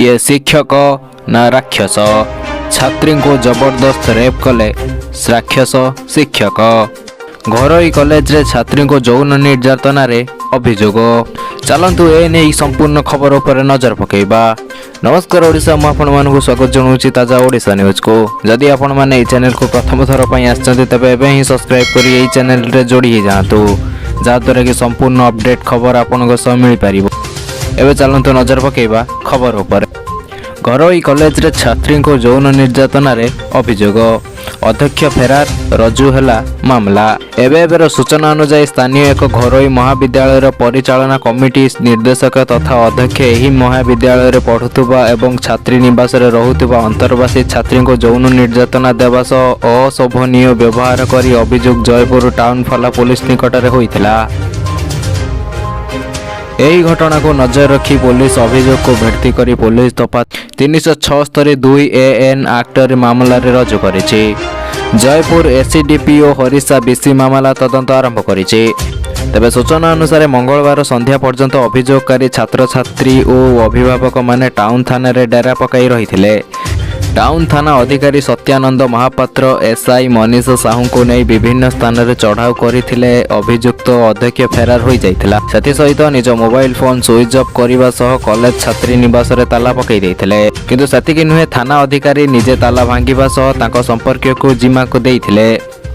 ये शिक्षक ना राक्षस छात्री को जबरदस्त रेप कले राक्षस शिक्षक घरोई कॉलेज रे छात्री को यौन निर्यातन रे अभियोग चलतु ए नहीं संपूर्ण खबर उपर नजर पकेबा। नमस्कार ओडिशा मु आपण मानकु स्वागत जणाउछि ताजा ओडिशा न्यूज को। जदि आपण माने ए चैनल को प्रथम थर पई आछन्ते तबे एबे ही सब्सक्राइब करी ए चैनल रे जोड़ी ही जातु जाद्वारा कि संपूर्ण अपडेट खबर आपनको सह मिल पारिबो। एबे चलतु नजर पकेबा खबर उपर। घरोई कॉलेज रे छात्री को यौन निर्यातन रे अभियोग अध्यक्ष फेरार रजू हेला मामला। एबेर सूचना अनुसार स्थानीय एक घरोई महाविद्यालय परिचालना कमिटी निर्देशक तथा अध्यक्ष एही महाविद्यालय पढ़ुवा एवं छात्री निवास रहुवा अंतर्वासी छात्री को यौन निर्यातना देवा सह अशोभनीय व्यवहार करी अभियोग जयपुर टाउन फला पुलिस निकट में होइतिला। यही घटना को नजर रखी पुलिस अभियोग को भेटी करी पुलिस दफा 376(2) AN एक्ट मामला रजू करिछि। जयपुर एसीडीपीओ हरिषा बीसी मामला तदंत आरंभ करिछि। तेबे सूचना अनुसार मंगलवार संध्या पर्यंत अभियोगकारी छात्र छात्री और अभिभावक माने टाउन थाना रे डेरा पकाई रहिथिले। टाउन थाना अधिकारी सत्यानंद महापात्र एसआई मनीष साहू को नहीं विभिन्न स्थान रे चढ़ाऊ करथिले। अभियुक्त अध्यक्ष फेरार हो जाइथिला। सेति सहित निज मोबाइल फोन स्विच ऑफ करबा सह कॉलेज छात्री निवास रे ताला पकाई देथिले। किंतु सेतिकी नुहे थाना अधिकारी निजे ताला भांगिबा सह ताको संपर्क को जिमा को देथिले।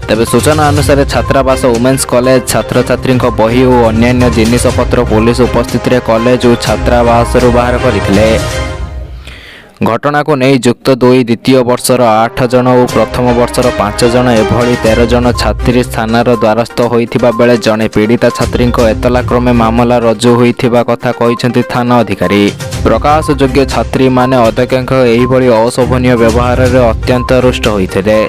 तेबे सूचना अनुसार छात्रावास वुमेन्स कॉलेज छात्र छात्री बही और अन्य जिनिसपत्र पुलिस उपस्थित रे कॉलेज और छात्रावास बाहर करथिले। घटना को नहीं युक्त 2 द्वितीय वर्षर 8 जन और प्रथम वर्षर 5 जन एभली 13 जन छात्री थानार द्वारस्थ होइथिबा बेले जने पीड़िता छात्री एतला क्रमे मामला रजू होइथिबा कथा कहिसेंति थाना अधिकारी। प्रकाश योग्य छात्री माने अध्यक्ष एहिभली अशोभनीय व्यवहार रे अत्यंत रुष्ट होइथिले।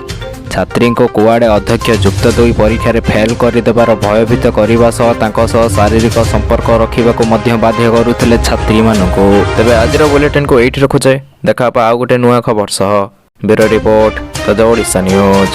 छात्री को कुआड़े अध्यक्ष युक्त 2 परीक्षा रे फेल करदेबार भयभीत करने सह शारीरिक संपर्क रखा बाध्य करुले छात्री मानू। तेबे आज बुलेटिन को एठी रखुचे। देखा आउ गोटे नुआ खबर सह ब्यूरो रिपोर्ट ताजा ओडिशा न्यूज।